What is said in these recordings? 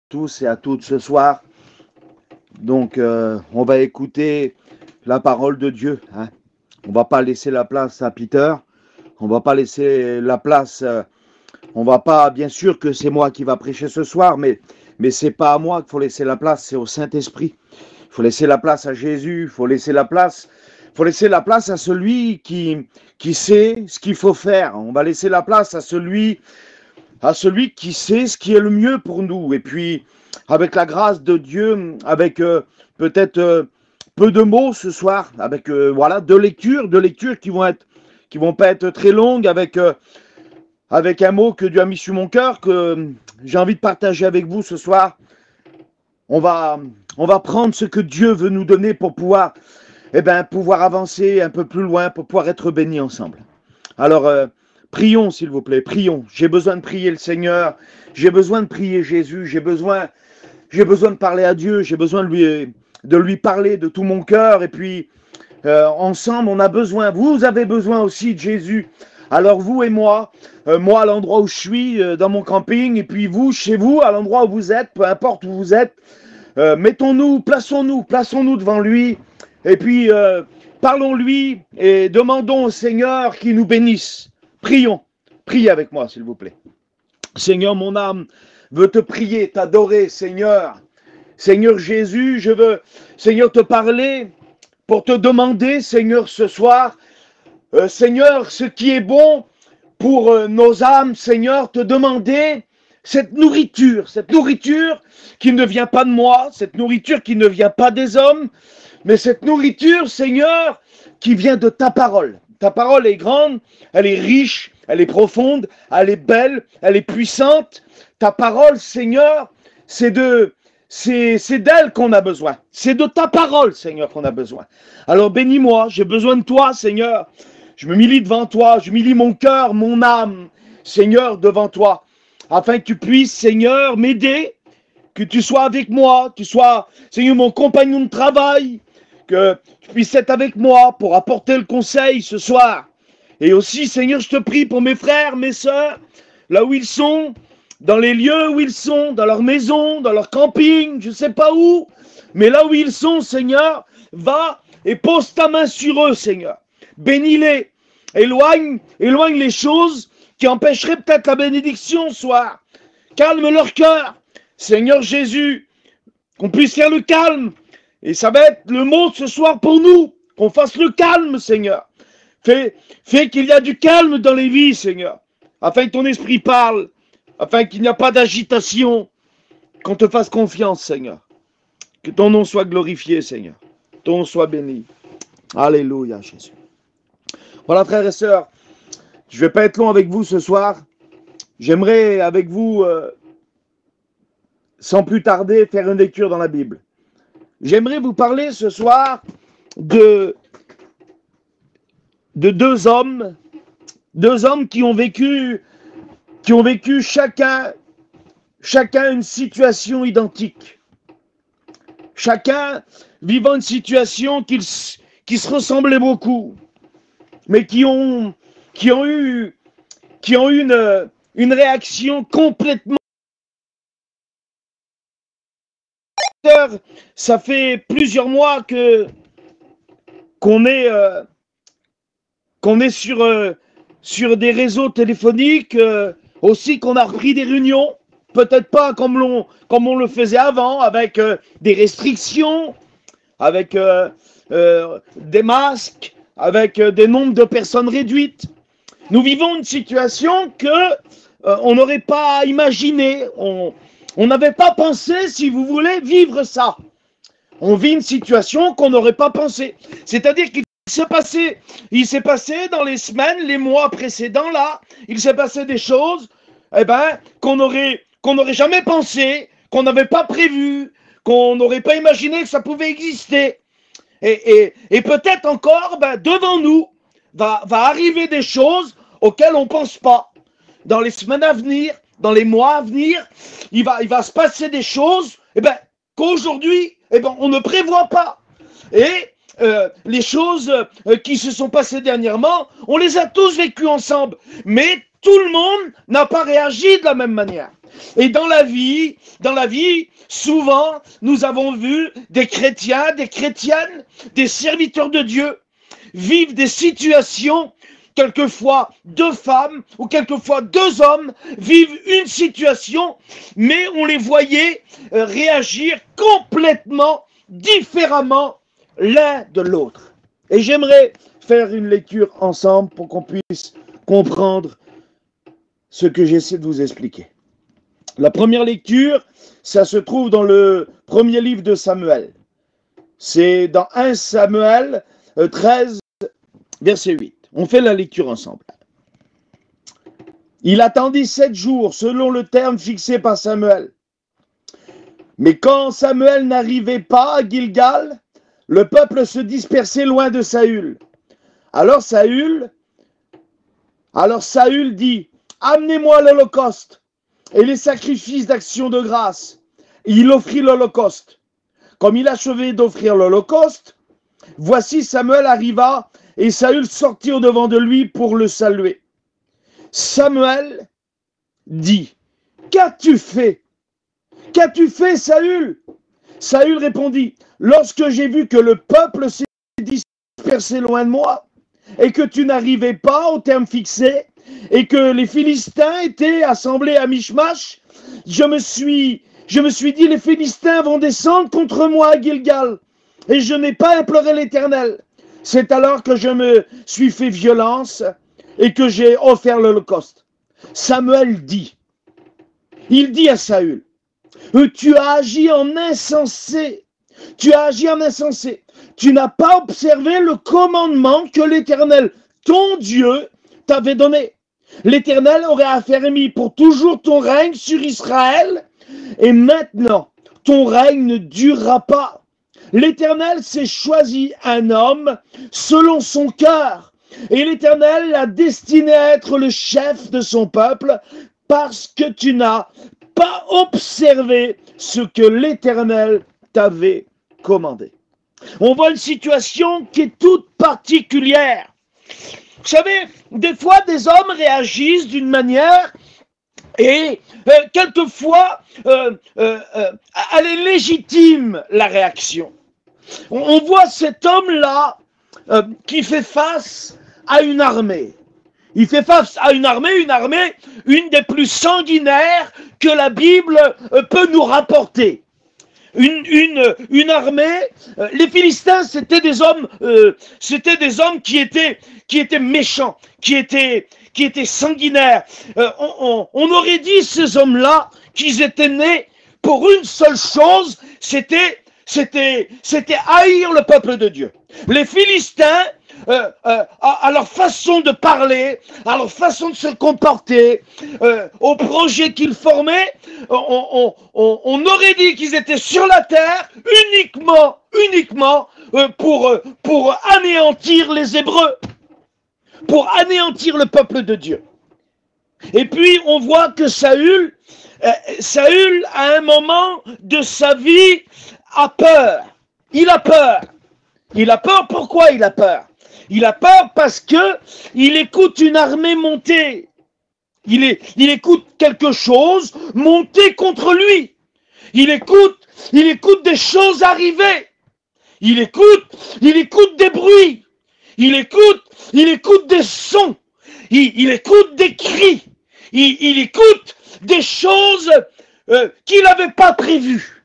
tous et à toutes ce soir. Donc, on va écouter la parole de Dieu. Hein. On ne va pas laisser la place à Peter. On ne va pas laisser la place... on va pas... Bien sûr que c'est moi qui va prêcher ce soir, mais ce n'est pas à moi qu'il faut laisser la place, c'est au Saint-Esprit. Il faut laisser la place à Jésus. Il faut laisser la place... à celui qui sait ce qu'il faut faire. On va laisser la place à celui qui sait ce qui est le mieux pour nous. Et puis, avec la grâce de Dieu, avec peut-être peu de mots ce soir, avec voilà deux lectures qui vont pas être très longues, avec un mot que Dieu a mis sur mon cœur, que j'ai envie de partager avec vous ce soir. On va prendre ce que Dieu veut nous donner pour pouvoir avancer un peu plus loin, pour pouvoir être bénis ensemble. Alors, prions s'il vous plaît, prions. J'ai besoin de prier le Seigneur, j'ai besoin de prier Jésus, j'ai besoin de parler à Dieu, j'ai besoin de lui parler de tout mon cœur. Et puis, ensemble, on a besoin, vous avez besoin aussi de Jésus. Alors vous et moi à l'endroit où je suis, dans mon camping, et puis vous, chez vous, à l'endroit où vous êtes, peu importe où vous êtes, plaçons-nous devant lui, et puis parlons-lui et demandons au Seigneur qu'il nous bénisse. Prions, priez avec moi s'il vous plaît. Seigneur, mon âme veut te prier, t'adorer, Seigneur. Seigneur Jésus, je veux, Seigneur, te parler pour te demander, Seigneur, ce soir, Seigneur, ce qui est bon pour nos âmes, Seigneur, te demander cette nourriture qui ne vient pas de moi, cette nourriture qui ne vient pas des hommes, mais cette nourriture, Seigneur, qui vient de ta parole. Ta parole est grande, elle est riche, elle est profonde, elle est belle, elle est puissante. Ta parole, Seigneur, c'est d'elle qu'on a besoin. C'est de ta parole, Seigneur, qu'on a besoin. Alors bénis-moi, j'ai besoin de toi, Seigneur. Je me humilie devant toi, je humilie mon cœur, mon âme, Seigneur, devant toi, afin que tu puisses, Seigneur, m'aider, que tu sois avec moi, tu sois, Seigneur, mon compagnon de travail, que tu puisses être avec moi pour apporter le conseil ce soir. Et aussi, Seigneur, je te prie pour mes frères, mes sœurs, là où ils sont, dans les lieux où ils sont, dans leur maison, dans leur camping, je ne sais pas où, mais là où ils sont, Seigneur, va et pose ta main sur eux, Seigneur. Bénis-les, éloigne les choses qui empêcheraient peut-être la bénédiction ce soir. Calme leur cœur, Seigneur Jésus, qu'on puisse faire le calme. Et ça va être le mot ce soir pour nous, qu'on fasse le calme, Seigneur. Fais qu'il y a du calme dans les vies, Seigneur, afin que ton esprit parle, afin qu'il n'y a pas d'agitation, qu'on te fasse confiance, Seigneur. Que ton nom soit glorifié, Seigneur. Ton nom soit béni. Alléluia, Jésus. Voilà, frères et sœurs, je ne vais pas être long avec vous ce soir. J'aimerais avec vous, sans plus tarder, faire une lecture dans la Bible. J'aimerais vous parler ce soir de deux hommes qui ont vécu chacun une situation identique. Chacun vivant une situation qui se ressemblait beaucoup, mais qui ont eu une réaction complètement. Ça fait plusieurs mois qu'on est sur des réseaux téléphoniques, aussi qu'on a repris des réunions, peut-être pas comme on le faisait avant, avec des restrictions, avec des masques, avec des nombres de personnes réduites. Nous vivons une situation que on n'aurait pas imaginé, on n'avait pas pensé, si vous voulez, vivre ça. On vit une situation qu'on n'aurait pas pensé. C'est-à-dire qu'il s'est passé dans les semaines, les mois précédents, là, il s'est passé des choses qu'on n'aurait jamais pensé, qu'on n'avait pas prévu, qu'on n'aurait pas imaginé que ça pouvait exister. Et peut-être encore, devant nous, va arriver des choses auxquelles on ne pense pas. Dans les semaines à venir, dans les mois à venir, il va se passer des choses qu'aujourd'hui, on ne prévoit pas. Et les choses qui se sont passées dernièrement, on les a tous vécues ensemble. Mais tout le monde n'a pas réagi de la même manière. Et dans la vie, souvent, nous avons vu des chrétiens, des chrétiennes, des serviteurs de Dieu vivre des situations, quelquefois deux femmes ou quelquefois deux hommes vivent une situation, mais on les voyait réagir complètement différemment l'un de l'autre. Et j'aimerais faire une lecture ensemble pour qu'on puisse comprendre ce que j'essaie de vous expliquer. La première lecture, ça se trouve dans le premier livre de Samuel. C'est dans 1 Samuel 13, verset 8. On fait la lecture ensemble. Il attendit 7 jours, selon le terme fixé par Samuel. Mais quand Samuel n'arrivait pas à Gilgal, le peuple se dispersait loin de Saül. Alors Saül dit, « Amenez-moi l'holocauste et les sacrifices d'action de grâce. » Il offrit l'holocauste. Comme il achevait d'offrir l'holocauste, voici Samuel arriva et Saül sortit au-devant de lui pour le saluer. Samuel dit, « Qu'as-tu fait? Qu'as-tu fait, Saül ?» Saül répondit, « Lorsque j'ai vu que le peuple s'est dispersé loin de moi, et que tu n'arrivais pas au terme fixé, et que les Philistins étaient assemblés à Michmash, je me suis dit, les Philistins vont descendre contre moi à Gilgal, et je n'ai pas imploré l'Éternel. C'est alors que je me suis fait violence et que j'ai offert l'holocauste. » Samuel dit, il dit à Saül, « Tu as agi en insensé, tu as agi en insensé, tu n'as pas observé le commandement que l'Éternel, ton Dieu, t'avait donné. L'Éternel aurait affermi pour toujours ton règne sur Israël, et maintenant, ton règne ne durera pas. L'Éternel s'est choisi un homme selon son cœur, et l'Éternel l'a destiné à être le chef de son peuple, parce que tu n'as pas observé ce que l'Éternel t'avait commandé. » On voit une situation qui est toute particulière. Vous savez, des fois, des hommes réagissent d'une manière et quelquefois, elle est légitime, la réaction. On voit cet homme-là qui fait face à une armée. Il fait face à une armée, une des plus sanguinaires que la Bible peut nous rapporter. Une armée, les Philistins, c'était des hommes qui étaient méchants, qui étaient sanguinaires. On aurait dit ces hommes-là qu'ils étaient nés pour une seule chose, c'était haïr le peuple de Dieu. Les Philistins, à leur façon de parler, à leur façon de se comporter, au projet qu'ils formaient, on aurait dit qu'ils étaient sur la terre uniquement pour anéantir les Hébreux, pour anéantir le peuple de Dieu. Et puis on voit que Saül, à un moment de sa vie, a peur. Il a peur. Il a peur. Pourquoi il a peur? Il a peur parce que il écoute une armée monter. Il écoute quelque chose monter contre lui. Il écoute des choses arriver. Il écoute des bruits. Il écoute des sons. Il écoute des cris. Il écoute des choses qu'il n'avait pas prévues.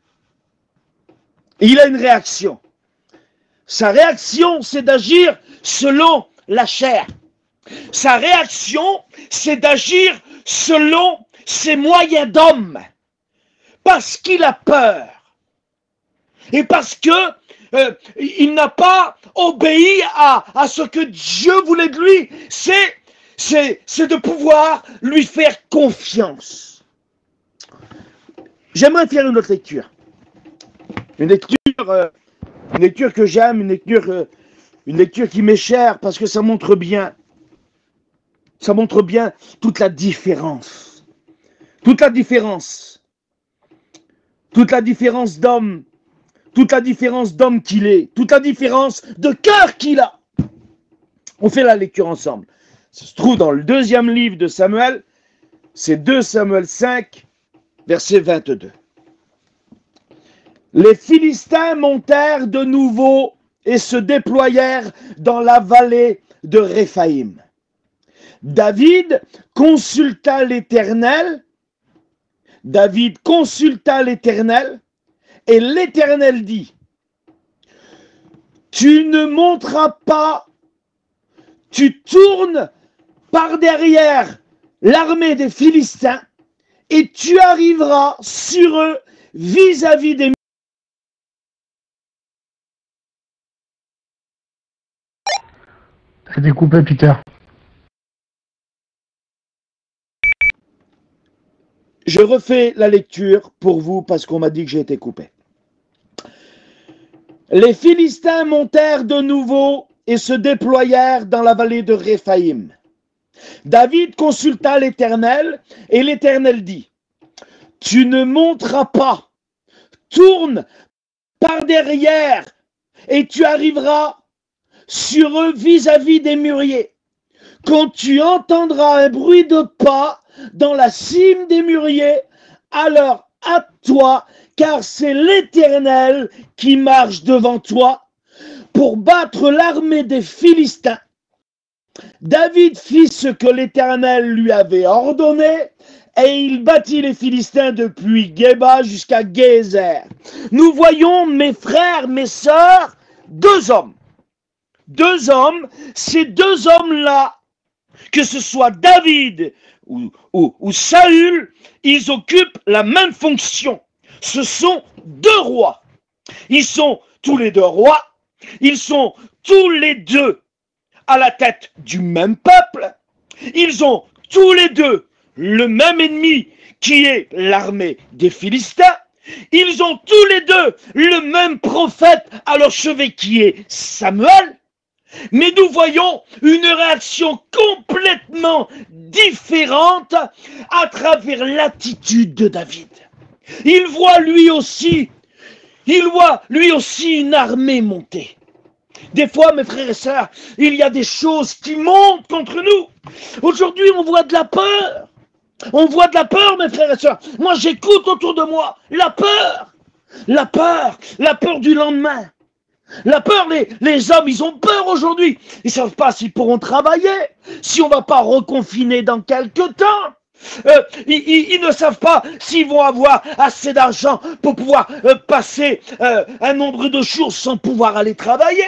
Il a une réaction. Sa réaction, c'est d'agir selon la chair. Sa réaction, c'est d'agir selon ses moyens d'homme. Parce qu'il a peur. Et parce que il n'a pas obéi à ce que Dieu voulait de lui. C'est de pouvoir lui faire confiance. J'aimerais faire une autre lecture. Une lecture que j'aime, une lecture qui m'est chère parce que ça montre bien toute la différence. Toute la différence d'homme, toute la différence d'homme qu'il est, toute la différence de cœur qu'il a. On fait la lecture ensemble. Ça se trouve dans le 2e livre de Samuel, c'est 2 Samuel 5, verset 22. Les Philistins montèrent de nouveau et se déployèrent dans la vallée de Réphaïm. David consulta l'Éternel. David consulta l'Éternel et l'Éternel dit: tu ne monteras pas, tu tournes par derrière l'armée des Philistins et tu arriveras sur eux vis-à-vis des... T'as découpé, Peter. Je refais la lecture pour vous parce qu'on m'a dit que j'ai été coupé. Les Philistins montèrent de nouveau et se déployèrent dans la vallée de Réphaïm. David consulta l'Éternel et l'Éternel dit: tu ne monteras pas, tourne par derrière et tu arriveras sur eux vis-à-vis des mûriers. Quand tu entendras un bruit de pas dans la cime des mûriers, alors hâte-toi, car c'est l'Éternel qui marche devant toi pour battre l'armée des Philistins. David fit ce que l'Éternel lui avait ordonné, et il battit les Philistins depuis Géba jusqu'à Gézer. Nous voyons, mes frères, mes sœurs, deux hommes. Deux hommes, ces deux hommes-là, que ce soit David ou Saül, ils occupent la même fonction. Ce sont deux rois. Ils sont tous les deux rois. Ils sont tous les deux à la tête du même peuple. Ils ont tous les deux le même ennemi qui est l'armée des Philistins. Ils ont tous les deux le même prophète à leur chevet qui est Samuel. Mais nous voyons une réaction complètement différente à travers l'attitude de David. Il voit lui aussi une armée monter. Des fois, mes frères et sœurs, il y a des choses qui montent contre nous. Aujourd'hui, on voit de la peur. On voit de la peur, mes frères et sœurs. Moi, j'écoute autour de moi la peur. La peur du lendemain. La peur, les hommes, ils ont peur aujourd'hui. Ils ne savent pas s'ils pourront travailler, si on ne va pas reconfiner dans quelques temps. Ils ne savent pas s'ils vont avoir assez d'argent pour pouvoir passer un nombre de jours sans pouvoir aller travailler.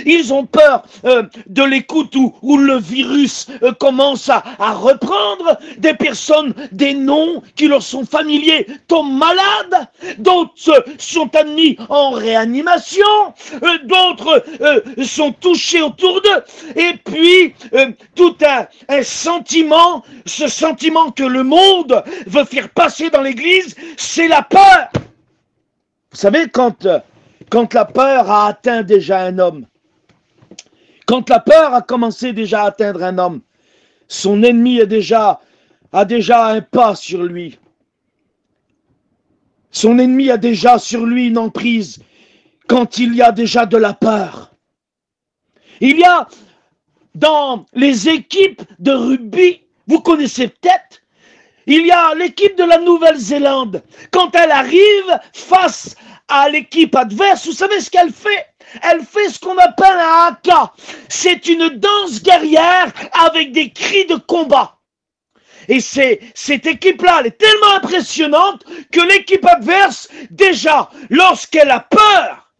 Ils ont peur de l'écoute où le virus commence à reprendre. Des personnes, des noms qui leur sont familiers tombent malades. D'autres sont admis en réanimation. D'autres sont touchés autour d'eux. Et puis, tout un sentiment, ce sentiment que le monde veut faire passer dans l'église, c'est la peur. Vous savez, quand la peur a atteint déjà un homme, quand la peur a commencé déjà à atteindre un homme, son ennemi a déjà un pas sur lui. Son ennemi a déjà sur lui une emprise quand il y a déjà de la peur. Il y a dans les équipes de rugby, vous connaissez peut-être, il y a l'équipe de la Nouvelle-Zélande. Quand elle arrive face à l'équipe adverse, vous savez ce qu'elle fait? Elle fait ce qu'on appelle un haka. C'est une danse guerrière avec des cris de combat. Et cette équipe-là, elle est tellement impressionnante que l'équipe adverse, déjà, lorsqu'elle a peur,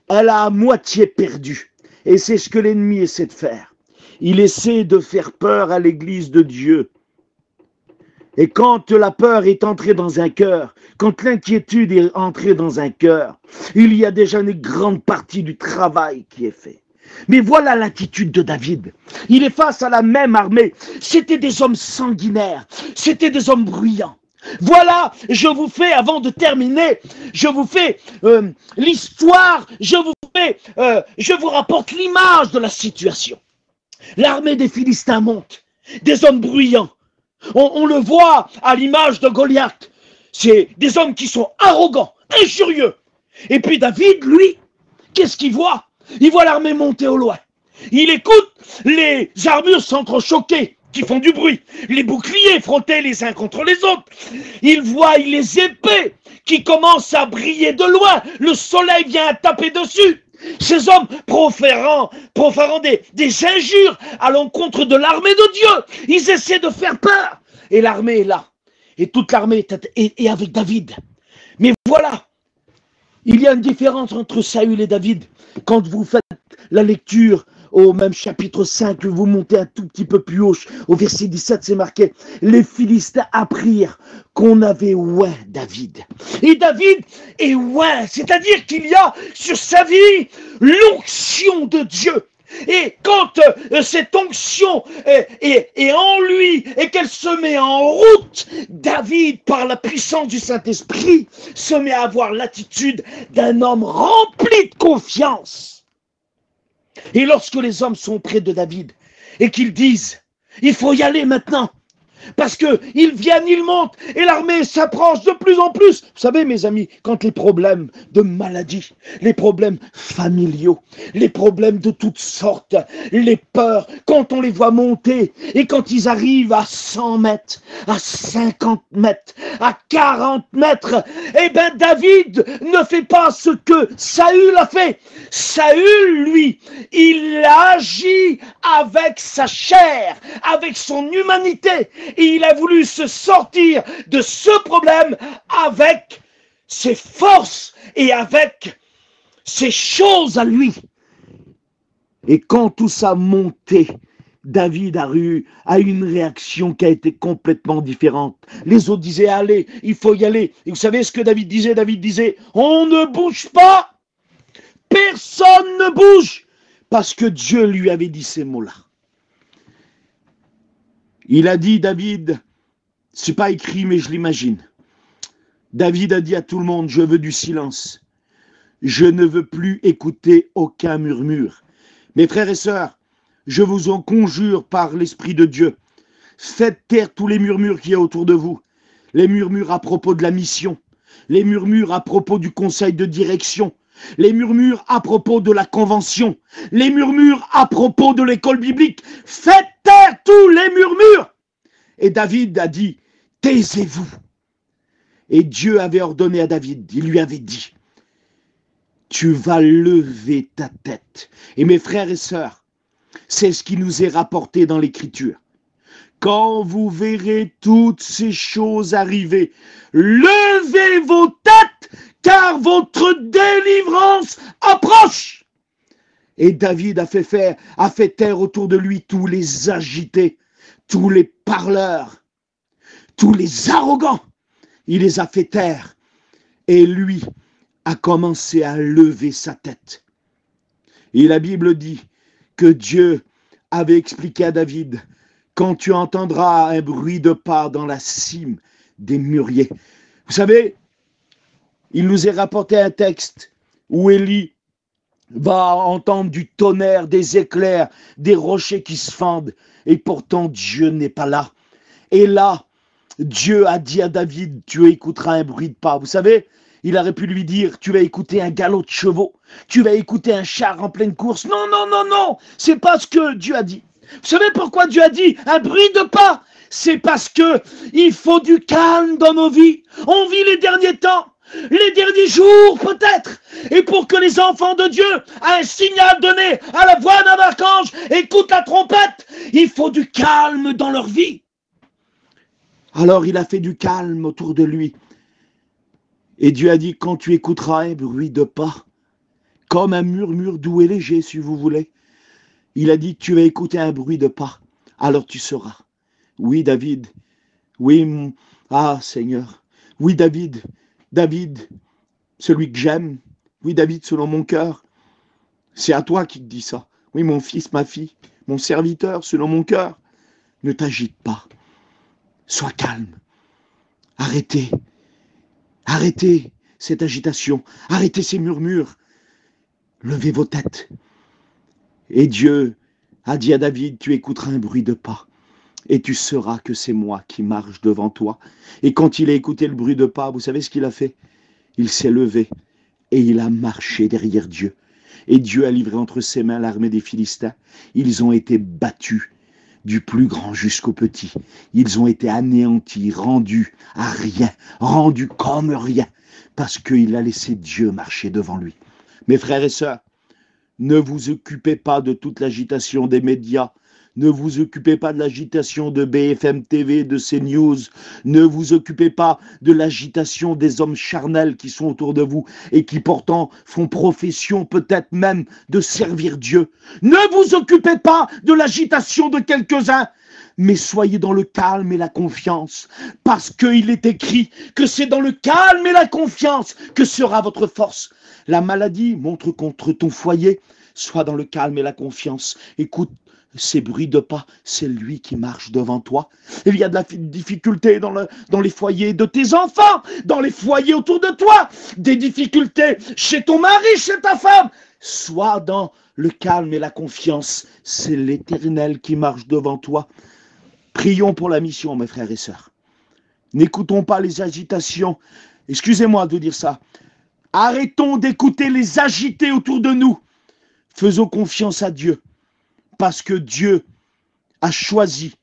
elle a à moitié perdu. Et c'est ce que l'ennemi essaie de faire. Il essaie de faire peur à l'Église de Dieu. Et quand la peur est entrée dans un cœur, quand l'inquiétude est entrée dans un cœur, il y a déjà une grande partie du travail qui est fait. Mais voilà l'attitude de David. Il est face à la même armée. C'était des hommes sanguinaires. C'était des hommes bruyants. Voilà, je vous fais, avant de terminer, je vous fais l'histoire, je vous rapporte l'image de la situation. L'armée des Philistins monte, des hommes bruyants. On le voit à l'image de Goliath. C'est des hommes qui sont arrogants, injurieux. Et puis David, lui, qu'est-ce qu'il voit? Il voit l'armée monter au loin. Il écoute les armures s'entrechoquer. qui font du bruit, les boucliers frottés les uns contre les autres. Il voit les épées qui commencent à briller de loin. Le soleil vient taper dessus. Ces hommes proférant des injures à l'encontre de l'armée de Dieu. Ils essaient de faire peur. Et l'armée est là. Et toute l'armée est avec David. Mais voilà, il y a une différence entre Saül et David. Quand vous faites la lecture au même chapitre 5, vous montez un tout petit peu plus haut, au verset 17, c'est marqué « Les Philistins apprirent qu'on avait oint David. » Et David est oint, c'est-à-dire qu'il y a sur sa vie l'onction de Dieu. Et quand cette onction est en lui et qu'elle se met en route, David, par la puissance du Saint-Esprit, se met à avoir l'attitude d'un homme rempli de confiance. Et lorsque les hommes sont près de David et qu'ils disent « Il faut y aller maintenant », parce qu'ils viennent, ils montent, et l'armée s'approche de plus en plus. Vous savez, mes amis, quand les problèmes de maladie, les problèmes familiaux, les problèmes de toutes sortes, les peurs, quand on les voit monter, et quand ils arrivent à 100 mètres, à 50 mètres, à 40 mètres, eh bien David ne fait pas ce que Saül a fait. Saül, lui, il agit avec sa chair, avec son humanité. Et il a voulu se sortir de ce problème avec ses forces et avec ses choses à lui. Et quand tout ça montait, David a eu une réaction qui a été complètement différente. Les autres disaient, allez, il faut y aller. Et vous savez ce que David disait? David disait, on ne bouge pas. Personne ne bouge. Parce que Dieu lui avait dit ces mots-là. Il a dit, David, c'est pas écrit, mais je l'imagine. David a dit à tout le monde, je veux du silence. Je ne veux plus écouter aucun murmure. Mes frères et sœurs, je vous en conjure par l'Esprit de Dieu. Faites taire tous les murmures qu'il y a autour de vous. Les murmures à propos de la mission. Les murmures à propos du conseil de direction. Les murmures à propos de la convention. Les murmures à propos de l'école biblique. Faites taire tous les murmures. Et David a dit, taisez-vous. Et Dieu avait ordonné à David, il lui avait dit, tu vas lever ta tête. Et mes frères et sœurs, c'est ce qui nous est rapporté dans l'Écriture. Quand vous verrez toutes ces choses arriver, levez vos têtes, car votre délivrance approche. Et David a fait taire autour de lui tous les agités, tous les parleurs, tous les arrogants. Il les a fait taire. Et lui a commencé à lever sa tête. Et la Bible dit que Dieu avait expliqué à David, quand tu entendras un bruit de pas dans la cime des mûriers. Vous savez, il nous est rapporté un texte où Élie va entendre du tonnerre, des éclairs, des rochers qui se fendent, et pourtant Dieu n'est pas là. Et là, Dieu a dit à David, tu écouteras un bruit de pas. Vous savez, il aurait pu lui dire, tu vas écouter un galop de chevaux, tu vas écouter un char en pleine course. Non, non, non, non, c'est pas ce que Dieu a dit. Vous savez pourquoi Dieu a dit un bruit de pas? C'est parce que il faut du calme dans nos vies. On vit les derniers temps, les derniers jours peut-être. Et pour que les enfants de Dieu aient un signal donné à la voix d'un archange, écoutent la trompette, il faut du calme dans leur vie. Alors il a fait du calme autour de lui. Et Dieu a dit, quand tu écouteras un bruit de pas, comme un murmure doux et léger, si vous voulez, il a dit, tu vas écouter un bruit de pas, alors tu sauras. Oui, David, oui, ah Seigneur, oui, David, celui que j'aime, oui, David, selon mon cœur, c'est à toi qui te dis ça. Oui, mon fils, ma fille, mon serviteur, selon mon cœur, ne t'agite pas, sois calme, arrêtez cette agitation, arrêtez ces murmures, levez vos têtes. Et Dieu a dit à David, tu écouteras un bruit de pas, et tu sauras que c'est moi qui marche devant toi. Et quand il a écouté le bruit de pas, vous savez ce qu'il a fait? Il s'est levé, et il a marché derrière Dieu. Et Dieu a livré entre ses mains l'armée des Philistins. Ils ont été battus du plus grand jusqu'au petit. Ils ont été anéantis, rendus à rien, rendus comme rien, parce qu'il a laissé Dieu marcher devant lui. Mes frères et sœurs, ne vous occupez pas de toute l'agitation des médias. Ne vous occupez pas de l'agitation de BFM TV, de CNews. Ne vous occupez pas de l'agitation des hommes charnels qui sont autour de vous et qui pourtant font profession peut-être même de servir Dieu. Ne vous occupez pas de l'agitation de quelques-uns, mais soyez dans le calme et la confiance, parce qu'il est écrit que c'est dans le calme et la confiance que sera votre force. La maladie montre contre ton foyer, sois dans le calme et la confiance. Écoute, ces bruits de pas, c'est lui qui marche devant toi. Il y a de la difficulté dans les foyers de tes enfants, dans les foyers autour de toi, des difficultés chez ton mari, chez ta femme. Sois dans le calme et la confiance. C'est l'Éternel qui marche devant toi. Prions pour la mission, mes frères et sœurs. N'écoutons pas les agitations. Excusez-moi de dire ça. Arrêtons d'écouter les agités autour de nous. Faisons confiance à Dieu. Parce que Dieu a choisi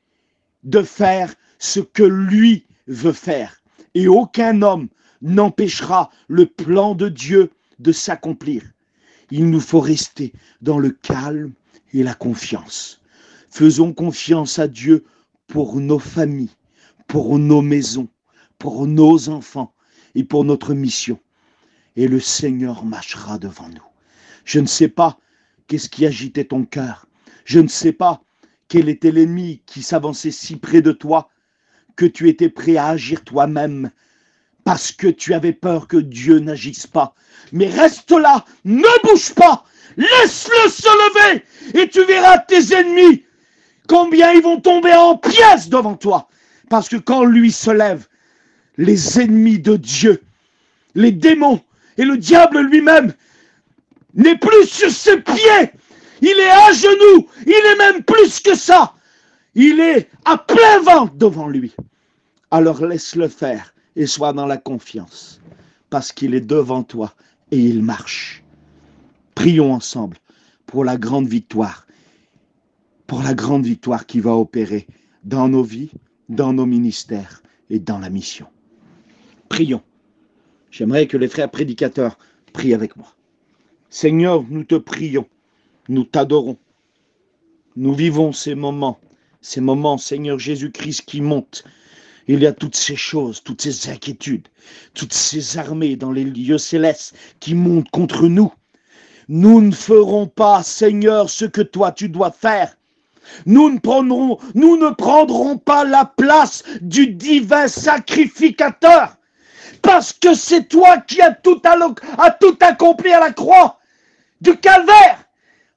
de faire ce que lui veut faire. Et aucun homme n'empêchera le plan de Dieu de s'accomplir. Il nous faut rester dans le calme et la confiance. Faisons confiance à Dieu pour nos familles, pour nos maisons, pour nos enfants et pour notre mission. Et le Seigneur marchera devant nous. Je ne sais pas qu'est-ce qui agitait ton cœur. Je ne sais pas quel était l'ennemi qui s'avançait si près de toi que tu étais prêt à agir toi-même parce que tu avais peur que Dieu n'agisse pas. Mais reste là, ne bouge pas, laisse-le se lever et tu verras tes ennemis combien ils vont tomber en pièces devant toi. Parce que quand lui se lève, les ennemis de Dieu, les démons et le diable lui-même n'est plus sur ses pieds. Il est à genoux, il est même plus que ça. Il est à plein ventre devant lui. Alors laisse-le faire et sois dans la confiance, parce qu'il est devant toi et il marche. Prions ensemble pour la grande victoire qui va opérer dans nos vies, dans nos ministères et dans la mission. Prions. J'aimerais que les frères prédicateurs prient avec moi. Seigneur, nous te prions. Nous t'adorons. Nous vivons ces moments, Seigneur Jésus-Christ, qui montent. Il y a toutes ces choses, toutes ces inquiétudes, toutes ces armées dans les lieux célestes qui montent contre nous. Nous ne ferons pas, Seigneur, ce que toi tu dois faire. Nous ne prendrons pas la place du divin sacrificateur, parce que c'est toi qui as tout accompli à la croix du calvaire.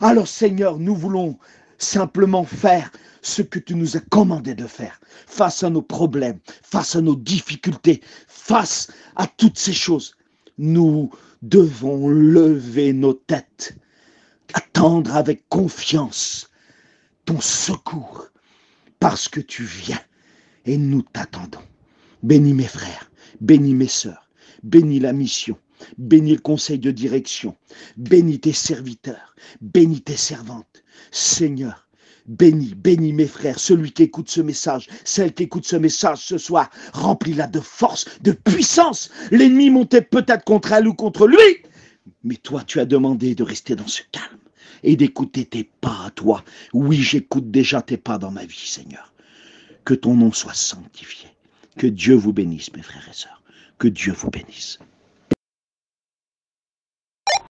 Alors Seigneur, nous voulons simplement faire ce que tu nous as commandé de faire, face à nos problèmes, face à nos difficultés, face à toutes ces choses. Nous devons lever nos têtes, attendre avec confiance ton secours, parce que tu viens et nous t'attendons. Bénis mes frères, bénis mes sœurs, bénis la mission. Bénis le conseil de direction, bénis tes serviteurs, bénis tes servantes. Seigneur, bénis mes frères, celui qui écoute ce message, celle qui écoute ce message ce soir, remplis-la de force, de puissance. L'ennemi montait peut-être contre elle ou contre lui, mais toi tu as demandé de rester dans ce calme et d'écouter tes pas à toi. Oui, j'écoute déjà tes pas dans ma vie, Seigneur. Que ton nom soit sanctifié. Que Dieu vous bénisse, mes frères et sœurs. Que Dieu vous bénisse.